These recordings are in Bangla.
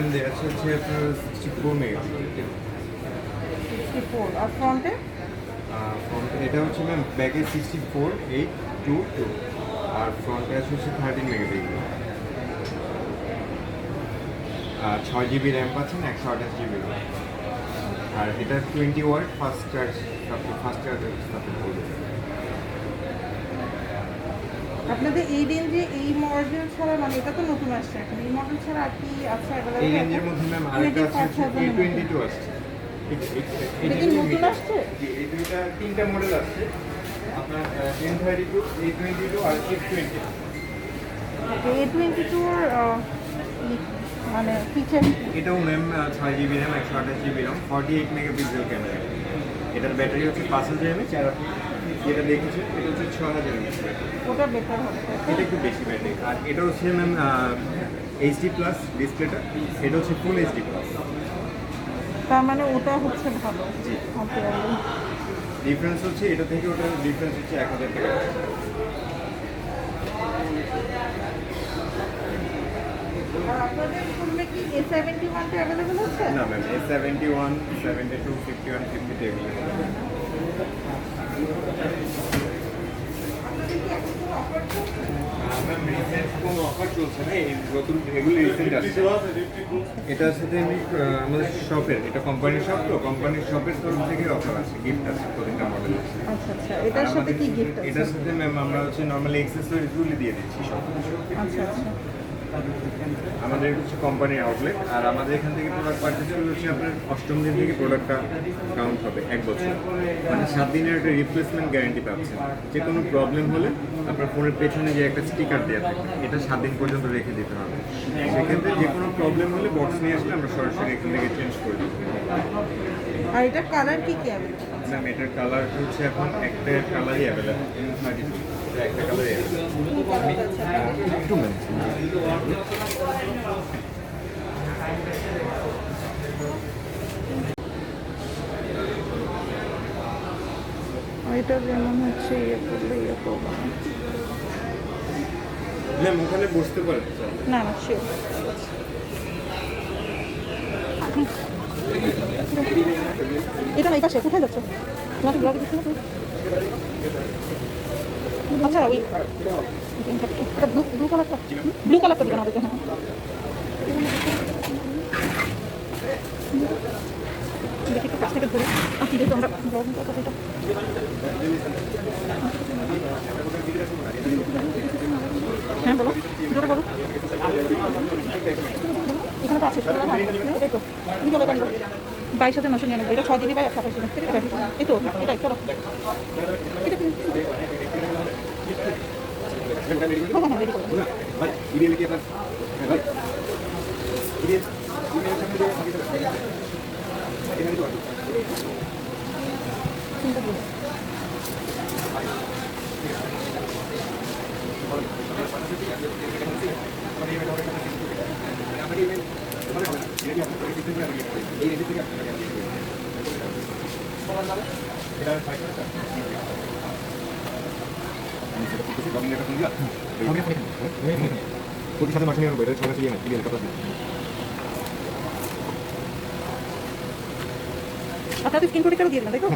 ম্যাম দেওয়া আছে হচ্ছে আপনার 64 মেগাপিক্সেল। 64 আর ফ্রন্টে? এটা হচ্ছে ম্যাম ব্যাকে 64/822 আর ফ্রন্টে আছে হচ্ছে 13 মেগাপিক্সেল। আর 6 GB র্যাম পাচ্ছেন, 128 GB র্যাম। আর এটা 20 ওয়াট ফাস্ট চার্জ সাপোর্ট করবে। আপনাদের এই রেঞ্জে এই মডেল ছাড়া, মানে এটা তো নতুন আসছে এখন, এই মডেল ছাড়া আর কি আছে অ্যাভেলেবল? এই রেঞ্জের মধ্যে ম্যাম আরেকটা আছে A22 আসছে। এটা কি নতুন আসছে? এই দুইটা তিনটা মডেল আসছে আপনার, M32, A22 আর F20। A22 মানে ফিচার? এটাও ma'am 6 GB RAM, 128 GB RAM, 48 megapixel camera. এটার ব্যাটারি হচ্ছে 5000 mAh, আর আপনি যেটা দেখেছেন এটা হচ্ছে 6000 mAh। ওটা বেটার হবে। এটা একটু বেশি ব্যাটারি। আর এটা হচ্ছে ম্যাম HD প্লাস ডিসপ্লেটা, এটা হচ্ছে ফুল HD প্লাস। তার মানে ওটা হচ্ছে ভালো। জি। কম্পেয়ারলি ডিফারেন্স হচ্ছে এটা থেকে ওটার ডিফারেন্স হচ্ছে 1000 টাকা। আর আপনাদের ফোনে কি A71 টা অ্যাভেলেবল আছে? না ম্যাম, A71, 72, 51, 52 এগুলো। আপনাদের কি এখন কোনো অফার চলছে? ম্যাম রিসেন্ট কোনো অফার চলছে না, এই নতুন এগুলো রিসেন্ট আসছে। এটার সাথে আমি আমাদের শপের, এটা কোম্পানির শপ, তো কোম্পানির শপের তরফ থেকে অফার আছে, গিফট আছে প্রতিটা মডেল। আচ্ছা আচ্ছা, এটার সাথে কি গিফট আছে? এটার সাথে ম্যাম আমরা হচ্ছে নর্মালি অ্যাক্সেসরিজগুলি দিয়ে দিচ্ছি সব কিছু। আচ্ছা আচ্ছা। আমাদের হচ্ছে কোম্পানির আউটলেট, আর আমাদের এখান থেকে প্রোডাক্ট পারচেস করলে হচ্ছে আপনার 8ম দিন থেকে প্রোডাক্টটা কাউন্ট হবে 1 বছর, মানে 7 দিনের একটা রিপ্লেসমেন্ট গ্যারান্টি পাচ্ছেন। যে কোনো প্রবলেম হলে আপনার ফোনের পেছনে যে একটা স্টিকার দেওয়া থাকে, এটা 7 দিন পর্যন্ত রেখে দিতে হবে। সেক্ষেত্রে যে কোনো প্রবলেম হলে বক্স নিয়ে আসলে আমরা সরাসরি এখান থেকে চেঞ্জ করে দেবো। আর এটার কালার কি কি অ্যাভেলেবল? ম্যাম এটার কালার হচ্ছে এখন একটা কালারই অ্যাভেলেবল, একটা কালারই অ্যাভেলেবল। একটু ম্যাম এটা যেমন হচ্ছে ইয়ে করলে ইয়ে করবো না। ম্যাম ওখানে বসতে পারেন। না না শিওর। এটা না, এই পাশে কোথায় যাচ্ছে? তোমাকে ব্লগে দিচ্ছি না? আচ্ছা ওই এটা ব্লু কালারটা, ব্লু কালারটা দিবেন আমাদেরকে। হ্যাঁ দেখি একটু কাছ থেকে ধরে যেহেতু আমরা ব্লগিং করতে এটা। হ্যাঁ বলো, জোরে বলো। এখানে তো আছে, এই তো 22,999, এটা 6 GB বাই 128 GB। এই তো এটা চলো, এটা কি? হ্যাঁ হ্যাঁ রেডি করো। ভাই ইমেল কি আপনার? ভাই ইমেল এখানে তো আছে। চিন্তা করো। প্রতি সাথে 999, এটা 6 মাসে ইএমআই ক্লিয়ার কত আছে? আপনারা তো স্ক্রিন প্রোটেক্টরও দিয়ে দেন তাই তো?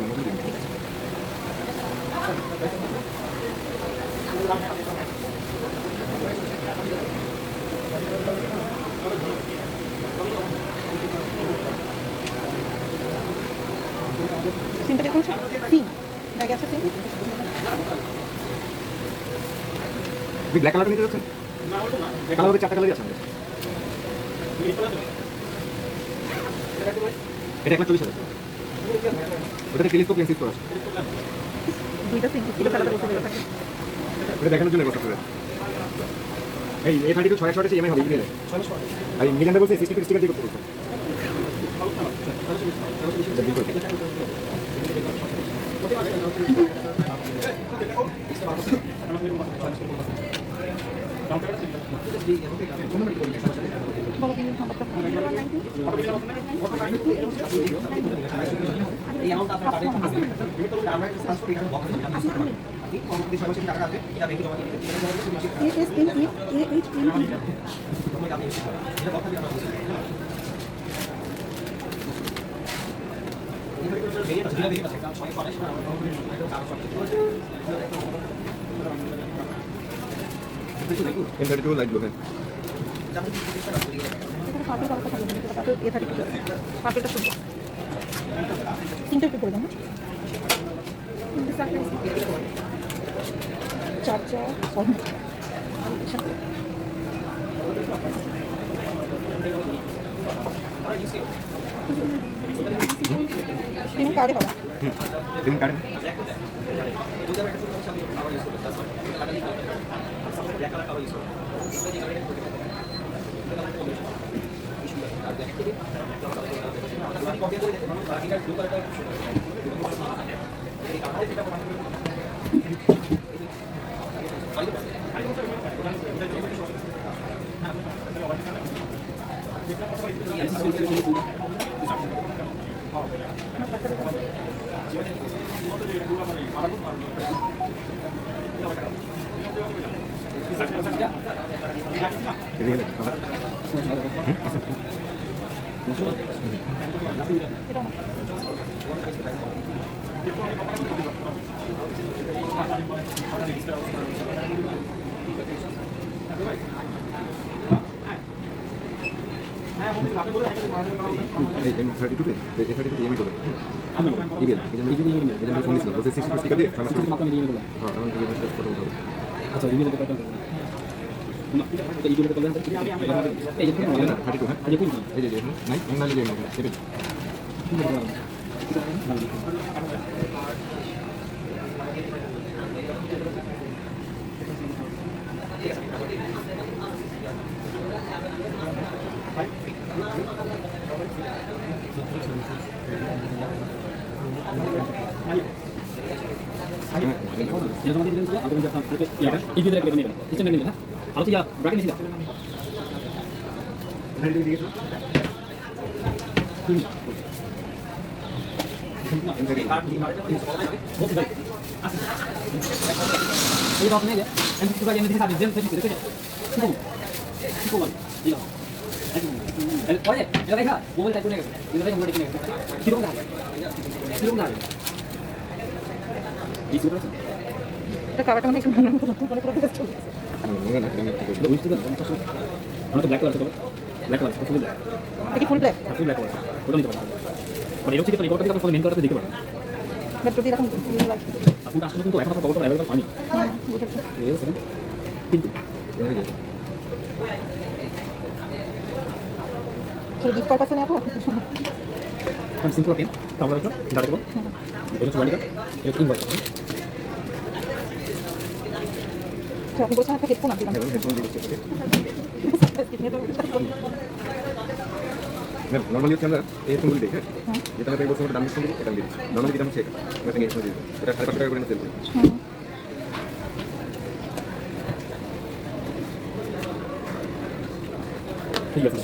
সিমটা বের করেছো? সিম ব্যাগে আছে সিম? ব্ল্যাক কালারটা নিতে যাচ্ছেন? কালার হবে 4টা কালারই আছে আমাদের। এটা 1,40,000। ওটাতে টেলিস্কোপ লেন্স করা আছে। দুইটা সিম কিলো কালার বসে দেওয়া থাকে। এটা দেখানোর জন্য কষ্ট করে। এই A32 6 ইএমআই হবে ইমেলে। 6 মাস পরে। আর মিলিয়নটা বলছে 60 স্টিকার দিয়ে করতে বলছে। এই অ্যামাউন্ট আপনার কার্ডে আমরা একটা ট্রান্সফার এখানে বক্স আছে আপনি পরবর্তী সময় টাকা আছে এটা ব্যাংকে জমা দিবেন এটা কথা দিয়ে আমরা M32 লাইট ব্লু, হ্যাঁ। পার্পল কালারটা ভালো লাগে, পার্পল এ 32 পার্পলটা সুন্দর। তিনটা একটু করে দেন। চার্জা কার্ডে হবে তুমি কাটেন। এটা কালারটা মানে একটু ভালো মতো করে করে চলে এটা ফুল ব্ল্যাক বাট যদি এরকম লাগছে গিফট কার্ড আছে না আপু সিম্পল পেন তারপরে একটা দাঁড়া দেবো এটা হচ্ছে ওয়ালিকা এটা তিন বছর আপনি বলছেন একটা হেডফোন আছে নর্মালি হচ্ছে আমরা এই ফোনগুলি দেখে যেটা হয়তো বছর দাম ডিসকাউন্ট দিই এটা দিই নর্মালি যেটা হচ্ছে এটা 5.5 টাকা করে সেল করি ঠিক আছে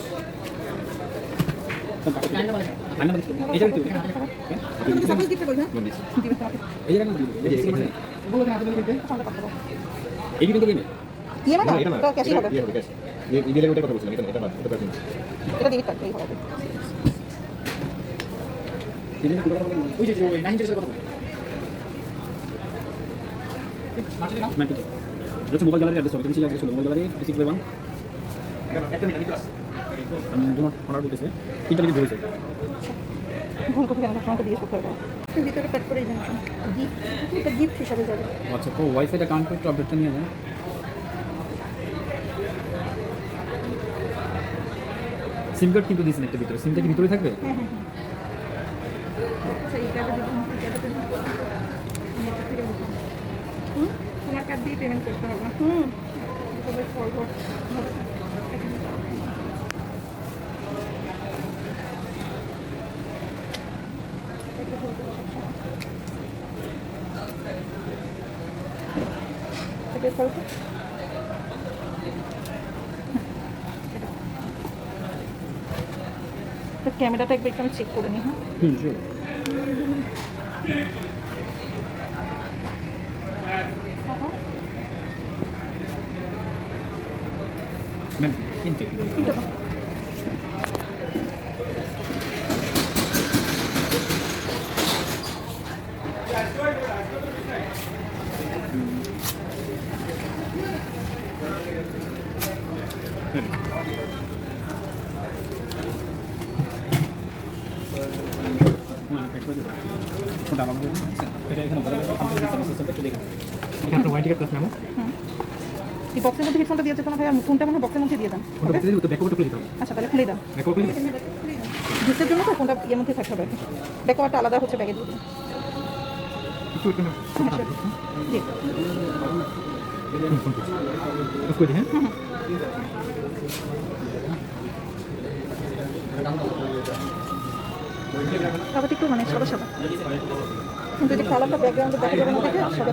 এটা কিন্তু সাপোজ গিফট করবেন দিবেন তোমাকে এই জায়গাটা এই যে বলো না আপনাদের দিতে এই কিন্তু গেমে ইয়ে না এটা ক্যাশই হবে এই দিলে ওটা কথা বলছিলাম এটা বাদ এটা বাদ এটা দিবি তাই হবে ওই যে ওই 9 কথা মার্কেট এটা মোবাইল গ্যালারি অ্যাড্রেস হবে তুমি সিলেক্ট করো মোবাইল গ্যালারি 611 একটা মিনিট আমি তোমার অর্ডার দিতেছি তিনটা মিনিট ধরেছে ভুল করে কেন তোমাকে দিয়ে করতে হবে ভিতরে কাট করে দিন গিফট এটা গিফট হিসাবে যাবে আচ্ছা তো ওয়াইফাইটা কানেক্ট করতে আপডেটটা নিয়ে যান সিম কার্ড কিন্তু দিয়েছেন একটা ভিতরে সিমটা কি ভিতরে থাকবে আচ্ছা এটা তোমার কার্ড দিয়ে পেমেন্ট করতে হবে তবে ফরওয়ার্ড ক্যামেরাটা একবার একটু আমি চেক করে নিই হ্যাঁ শিওর ম্যাম কিন্তু ওটা আমাকে এটা এখানে বলা আছে আমাদের সিস্টেমটা একটু দেখুন এটা আপনার ওয়ারেন্টি কার্ড প্লাস মেমো এই বক্সের মধ্যে হেডফোনটা দিয়েছে কোনো ভাইয়া ফোনটা মনে হয় বক্সের মধ্যে দিয়ে দেন ওটা ভিতরে তো ব্যাকআপটা খুলে দিতে হবে আচ্ছা তাহলে খুলে দাও ব্যাকআপ খুলে দিতে জুসের জন্য তো ফোনটা ইয়ের মধ্যে থাকতে হবে ব্যাকওয়ার্ডটা আলাদা হচ্ছে ব্যাগে দিয়ে দিন। একটু একটু হ্যাঁ sure. জি ফোন করছি অফ করে দিন হ্যাঁ খাবারটা একটু মানে সাদা সাদা কিন্তু যে কালারটা ব্যাকগ্রাউন্ডে দেখা যাবে না দেখে সাদা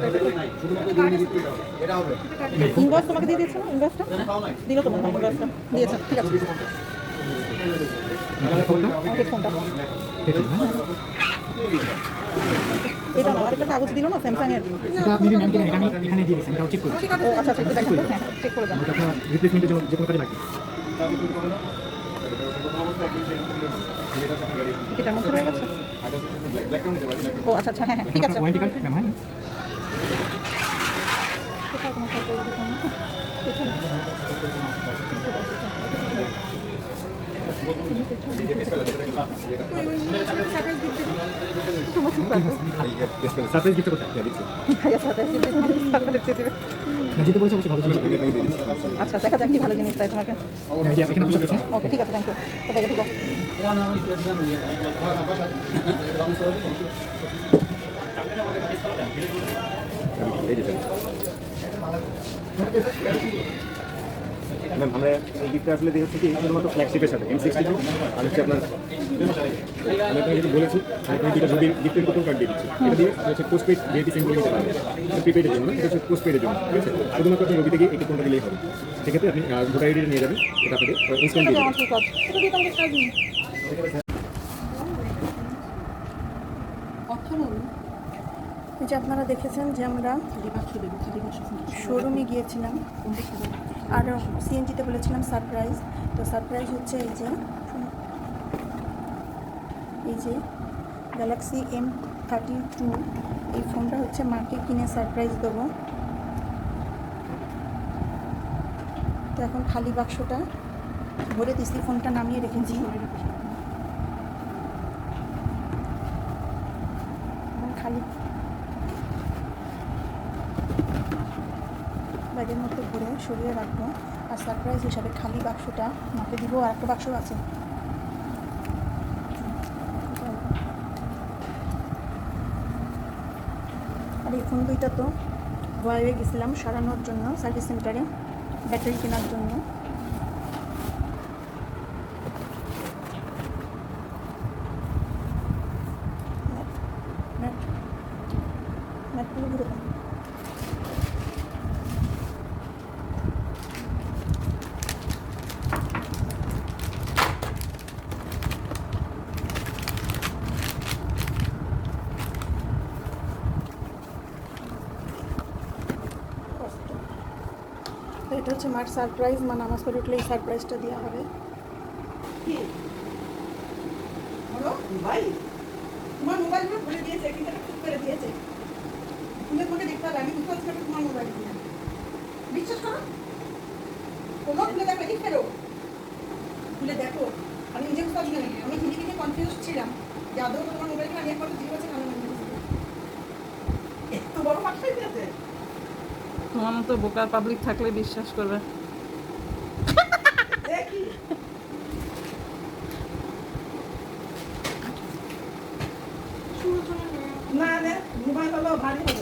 ইনভয়েস তোমাকে দিয়ে দিয়েছে না ইনভয়েসটা দিল তোমার ইনভয়েসটা দিয়েছে ঠিক আছে হেডফোনটা এটা না আরেকটা কাগজ দিল না স্যামসাং এর এটা আপনি দিন আমি এখানে দিয়ে দিয়েছেন এটা চেক করুন ও আচ্ছা আচ্ছা দেখো হ্যাঁ চেক করে দাও এটা আপনার রিপ্লেসমেন্টের জন্য যে কোনো কাজে লাগবে এটার মধ্যে রয়ে গেছে ও আচ্ছা আচ্ছা হ্যাঁ হ্যাঁ ঠিক আছে ওয়ারেন্টি কার্ড ম্যাম হ্যাঁ কোথাও কোনো ফটো দিতে না পেছনে সারপ্রাইজ গিফট করতে হবে ভাইয়া সাথে দেখতে দেবে না যেতে বলছে অবশ্যই ভালো জিনিস আচ্ছা দেখা যাক কি ভালো জিনিস তাই তোমাকে এই যে এখানে বসে গেছে ওকে ঠিক আছে থ্যাংক ইউ তো ব্যাগে ঢুকো ম্যাম আমরা এই গিফটটা আসলে দিয়ে হচ্ছে কি শুধুমাত্র ফ্ল্যাগশিপের সাথে M62 আর হচ্ছে আপনার আমি আপনাকে যেটা বলেছি আমি দুটো রবির গিফটের উপর কার্ড দিয়ে দিচ্ছি এটা দিয়ে হচ্ছে পোস্টপেড ভিআইপি সিম বলে নিতে পারবেন এটা প্রিপেডের জন্য এটা হচ্ছে পোস্টপেডের জন্য ঠিক আছে শুধুমাত্র আপনি রবি থেকে এই কোনটা দিলেই হবে সেক্ষেত্রে আপনি ভোটার আইডি নিয়ে যাবেন এটা আপনাকে ইনস্ট্যান্ট দিয়ে দেবেন ঠিক আছে এটা দিয়ে তোমাকে কাজ দিই যে আপনারা দেখেছেন যে আমরা শোরুমে গিয়েছিলাম আর সিএনজিতে বলেছিলাম সারপ্রাইজ তো সারপ্রাইজ হচ্ছে এই যে গ্যালাক্সি M32 এই ফোনটা হচ্ছে মাকে কিনে সারপ্রাইজ দেবো তো এখন খালি বাক্সটা ভরে দিছি ফোনটা নামিয়ে রেখেছি খালি ব্যাগের মধ্যে ভরে সরিয়ে রাখবো আর সারপ্রাইজ হিসাবে খালি বাক্সটা মাকে দিব আর একটা বাক্স আছে আর এই ফোন দুইটা তো ভয়ে গেছিলাম সারানোর জন্য সার্ভিস সেন্টারে ব্যাটারি কেনার জন্য ঘুরে দাও এটা হচ্ছে মার সারপ্রাইজ মা নামাজ পড়ে উঠলে এই সারপ্রাইজটা দেওয়া হবে তোমার মোবাইলগুলো খুলে দিয়েছে কিন্তু ঠিক করে দিয়েছে খুলে তোমাকে দেখতে হবে আমি বুঝতে পারছি তোমার মোবাইল বিশ্বাস করো কোনো খুলে দেখো এই ফেরো খুলে দেখো আমি নিজে বুঝতে পারছি না আমি নিজে কনফিউজ ছিলাম যে আদৌ তোমার মোবাইলটা আমি একবার ঠিক আছে আমি এত বড় পাঠাই দিয়েছে তোমার মতো বোকা পাবলিক থাকলে বিশ্বাস করবে দেখি না না মোবাইল হলো ভারী হবে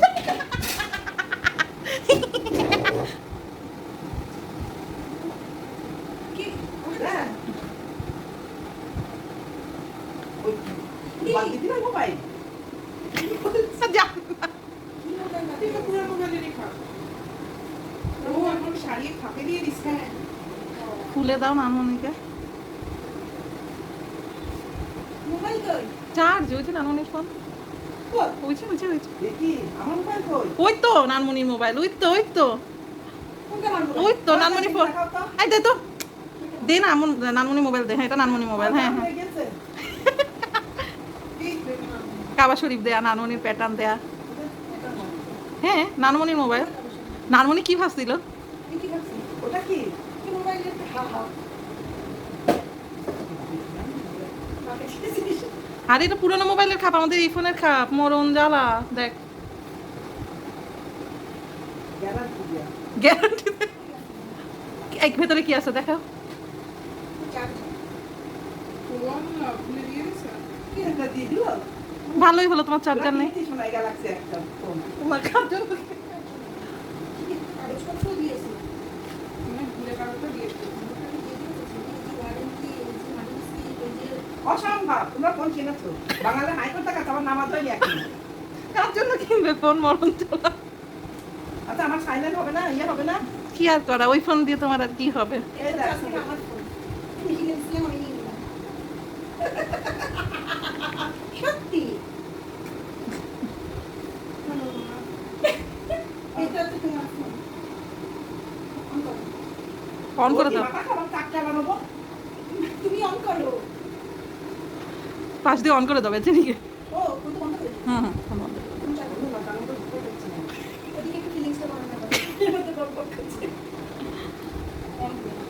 কি হ্যাঁ মোবাইল দিবি না মোবাইল যা খুলে দাও নানুনিকে চার্জ হয়েছে নানুনির ফোন হয়েছে ওই তো নানমনির মোবাইল ওই তো নানমনি ফোন এই দে তো দে না নানমনি মোবাইল দে হ্যাঁ এটা নানমনি মোবাইল হ্যাঁ হ্যাঁ কাবা শরীফ দেয়া নানমনির প্যাটার্ন দেয়া হ্যাঁ নানমনির মোবাইল নানমনি কি ভাবছিল মোবাইলে হা হা আর এটা পুরোনো মোবাইলের খাপ, আমাদের এই ফোনের খাপ, মরণ জ্বালা। দেখ গ্যারান্টি। এক ভেতরে কি আছে দেখা? ভালোই হলো, তোমার চার্জার নেই। তোমার চার্জার কাগজপত্র দিয়েছে অসম্ভব, তোমরা ফোন কিনেছো বাংলাদেশ হাইকোর্ট টাকা তোমার নামাজ হয়নি এখন। কার জন্য কিনবে ফোন, মরণ জ্বালা। আচ্ছা আমার সাইলেন্ট হবে না, ইয়ে হবে না। কি আর করা, ওই ফোন দিয়ে তোমার আর কি হবে? এই দেখ, আমার ফোন তুমি কিনেছিলাম আমি নিয়ে নিলাম সত্যি এটা তো তোমার ফোন অন করে দাও, মাথা খাবার কাটটা বানাবো। তুমি অন করো পাশ দিয়ে অন করে দাও বেঁচে নিয়ে। ও ফোন তো বন্ধ করে দিও। হুম ফোন বন্ধ। তুমি চাও ওদিকে একটু ফিলিংসটা বানানো হবে এটা তো গল্প করছে অন করো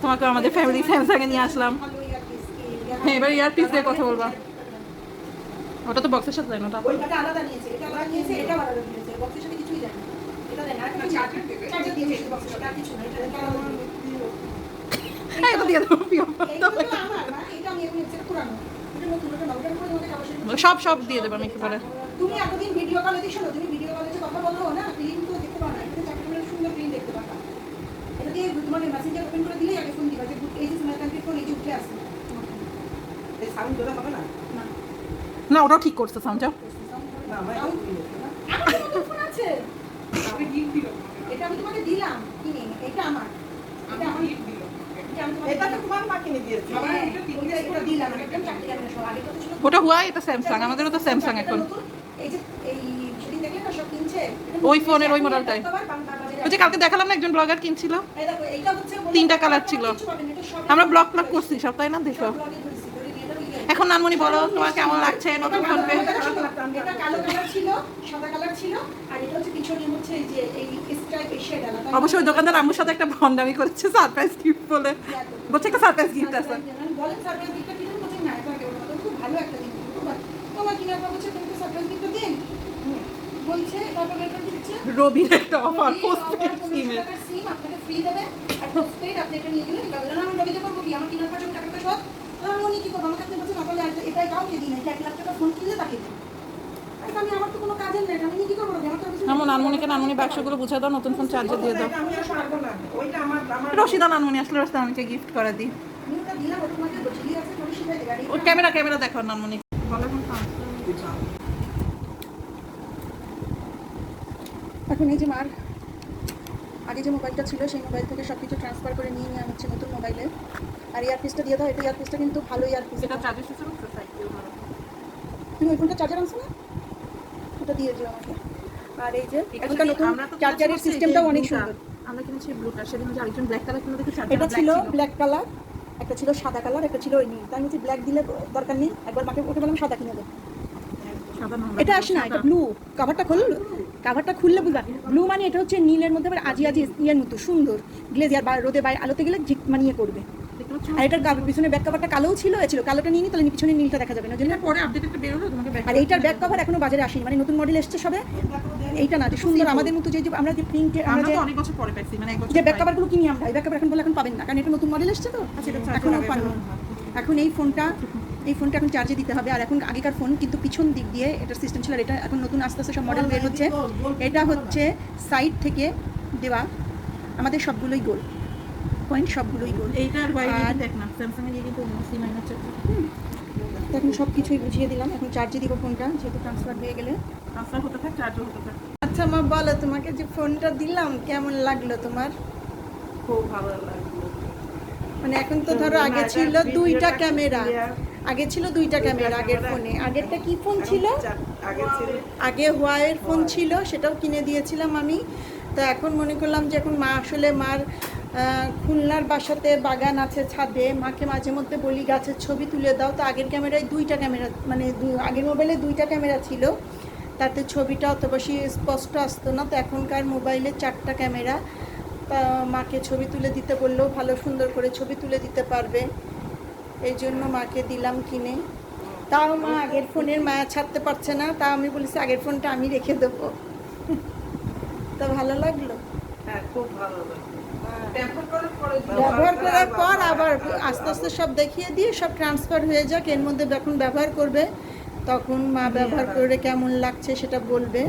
তোমাকে আমাদের ফ্যামিলি স্যামসাং এ নিয়ে আসলাম। ভালো ইয়ারপিস হ্যাঁ, এবার ইয়ারপিস দিয়ে কথা বলবা। ওটা তো বক্সের সাথে যায় না, ওটা ওইটাকে আলাদা নিয়েছে, এটা আলাদা নিয়েছে, এটা আলাদা নিয়েছে। বক্সের সাথে কিছুই দেয় না। এটা দেয় না, একটা চার্জার দেবে। চার্জার দিয়েছে শুধু বক্সের সাথে, আর কিছু না। এটা আলাদা হ্যাঁ, এটা দিয়ে দেবো। এইটা তো আমার না, এটা আমি এখন এটা পুরানো। এটা নতুন, এটা নতুন করে তোমাকে কাগজের মধ্যে- সব দিয়ে দেবো আমি একেবারে। তুমি এতদিন ভিডিও কলে দেখছো না, তুমি ভিডিও কলে যে কথা বলো না, প্রিন্ট তো দেখতে পাও না। এটা চারটে মিনিট সুন্দর প্রিন্ট দেখতে পাবা। এটা দিয়ে তোমার মেসেঞ্জার ওপেন করে দিলেই আগে ফোন দিবা যে এই যে স্মার্ট কান্ট্রি ফোন এই যে উঠে আসছে। এই সাউন্ড দিলে হবে না। না না, ওটাও ঠিক করছে সাউন্ড। যাও না আমার এটা কি হচ্ছে না। আমার তো নতুন ফোন আছে। এটা আমি তোমাকে দিলাম কিনে, এটা আমার। এটা আমার এটা আমি তোমাকে এটা তো তোমার মা কিনে দিয়েছে। হ্যাঁ, এটা দিলাম, একদম চারটে ক্যামেরা সহ। আগে কত ছিল? ওটা হুয়াই, এটা স্যামসাং, আমাদেরও তো স্যামসাং এখন। এই যে এই সেদিন দেখলে না সব কিনছে। ওই ফোনের ওই মডেলটাই। ওই যে কালকে দেখালাম না, একজন ব্লগার কিনছিল, এই দেখো, এইটা হচ্ছে বলে- তিনটা কালার ছিল। কিছু পাবেন না, এটা সব- আমরা ব্লগ করছি সব, তাই না? দেখো সব ব্লগে ধরেছি, ধরে নিয়ে এটা ওই- এখন নানমনি বলো তোমার কেমন লাগছে নতুন ফোন পেয়ে? এটা কালো কালার ছিল, সাদা কালার ছিল, আর এটা হচ্ছে পিছনে হচ্ছে এই যে এই স্ট্রাইপ এই শেড আলাদা। অবশ্যই ওই দোকানদার আম্মুর সাথে একটা ভন্ডামি করেছে, সারপ্রাইজ গিফট বলে বলছে একটা সারপ্রাইজ গিফট আছে। বলেন সারপ্রাইজ গিফটটা দিলেন, বলছেন না এটা কেউ না, খুব ভালো একটা জিনিস। তোমার কিনার পর বলছে তুমি তো সারপ্রাইজ গিফটটা দিন বলছে, তারপর এটা দিচ্ছে রবির একটা অফার পোস্টপেড সিমে। সিম আপনাকে ফ্রি দেবে, আর পোস্টপেড আপনি এটা নিয়ে গেলেন, এটা বললেন আমি রবিতে করবো কি, আমার কিনার পর যখন টাকাটা সব তাহলে উনি কি করবো, আমাকে আপনি বলছেন তাহলে এটাই কাউকে দিন, এটা 1 লাখ টাকা ফোন কিনলে তাকে দিন। আমি আমার তো কোনো কাজের নেই, আমি কি করবো? আমার তো কিছু নামো নানমনিকে, নানমনি বাক্সগুলো বুঝাই দাও, নতুন ফোন চার্জার দিয়ে দাও। এটা আমি আর পারবো না। ওইটা আমার আমার রশিদা নানমনি আসলে রশিদা আমাকে গিফট করে দিই। আমি ওটা দিলাম, ওটা তোমাকে বলছি আছে তুমি শিখাই দেবে। আর ও ক্যামেরা দেখো নানমনি। এখন এই যে মার আগে যে মোবাইলটা ছিল সেই মোবাইল থেকে সব কিছু ট্রান্সফার করে নিয়ে নিয়ে হচ্ছে নতুন মোবাইলে। আর ইয়ারপিসটা দিয়ে দাও, এটা ইয়ারপিসটা কিন্তু ভালো ইয়ারপিস। এটা চার্জার সিস্টেম আছে সাইড দিয়ে ভালো। তুমি ওই ফোনটা চার্জার আনছো না, ওটা দিয়ে দিও আমাকে। আর এই যে এখনকার নতুন চার্জারের সিস্টেমটাও অনেক সুন্দর। আমরা কিনেছি ব্লুটা, সেদিন যে আরেকজন ব্ল্যাক কালার কিনে দেখি এটা ছিল ব্ল্যাক কালার, একটা ছিল সাদা কালার, একটা ছিল ওই নীল। তাই আমি ব্ল্যাক দিলে দরকার নেই, একবার মাকে ওকে বললাম সাদা কিনে দেবো। এটা আসে না, এটা ব্লু। কাভারটা খুললে বুঝবা ব্লু মানে এটা হচ্ছে নীলের মধ্যে আবার আজি ইয়ের মতো সুন্দর গ্লেজিয়ার, বা রোদে বাইরে আলোতে গেলে ঝিক মানিয়ে করবে। আর এটার পিছনে ব্যাক কভারটা কালোও ছিল, কালোটা নিয়ে নি, তাহলে পিছনে নীলটা দেখা যাবে না, জন্য পরে আপডেট একটা বের হলো তোমাকে ব্যাক। আর এইটার ব্যাক কভার এখনো বাজারে আসেনি, মানে নতুন মডেল এসছে সবে। এইটা না, যে সুন্দর আমাদের মতো যে আমরা যে প্রিন্টে আমরা আমরা যে তো অনেক বছর পরে পাইছি, মানে এক বছর যে ব্যাক কভারগুলো কিনি আমরা, এই ব্যাক কভার এখন বলে এখন পাবেন না, কারণ এটা নতুন মডেল এসছে তো এখন পাবেন। এখন এই ফোনটা এখন চার্জে দিতে হবে। আর এখন আগেকার ফোন কিন্তু পিছন দিক দিয়ে এটার সিস্টেম ছিল, আর এটা এখন নতুন আস্তে আস্তে সব মডেল বের হচ্ছে। এটা হচ্ছে সাইড থেকে দেওয়া, আমাদের সবগুলোই গোল পয়েন্ট, সবগুলোই গোল। এইটার বাইরে আর দেখ না, স্যামসাং এর কিন্তু সি মাইনাস চার্জার। তো এখন সব কিছুই বুঝিয়ে দিলাম, এখন চার্জে দিব ফোনটা, যেহেতু ট্রান্সফার হয়ে গেলে। ট্রান্সফার হতে থাক, চার্জও হতে থাক। আচ্ছা মা বলো, তোমাকে যে ফোনটা দিলাম কেমন লাগলো তোমার? খুব ভালো লাগলো। মানে এখন তো ধরো আগে ছিল দুইটা ক্যামেরা, আগের ফোনে। আগেরটা কি ফোন ছিল? আগে ছিল আগে হোয়াইয়ের ফোন ছিল, সেটাও কিনে দিয়েছিলাম আমি। তো এখন মনে করলাম যে এখন মা আসলে মার খুলনার বাসাতে বাগান আছে ছাদে, মাকে মাঝে মধ্যে বলি গাছের ছবি তুলে দাও। তো আগের ক্যামেরায় দুইটা ক্যামেরা, মানে আগের মোবাইলে দুইটা ক্যামেরা ছিল, তাতে ছবিটা অত বেশি স্পষ্ট আসতো না। তো এখনকার মোবাইলে 4টা ক্যামেরা, তা মাকে ছবি তুলে দিতে বললেও ভালো সুন্দর করে ছবি তুলে দিতে পারবে, এই জন্য মাকে দিলাম কিনে। তাও মা আগের ফোনের মায়া ছাড়তে পারছে না, তা আমি বলেছি আগের ফোনটা আমি রেখে দেবো। তা ভালো লাগলো। হ্যাঁ, খুব ভালো লাগে। হ্যাঁ। ব্যবহার করার পরে ব্যবহার করার পর আবার আস্তে আস্তে সব দেখিয়ে দিয়ে সব ট্রান্সফার হয়ে যাক, এর মধ্যে যখন ব্যবহার করবে তখন মা ব্যবহার করে কেমন লাগছে সেটা বলবে।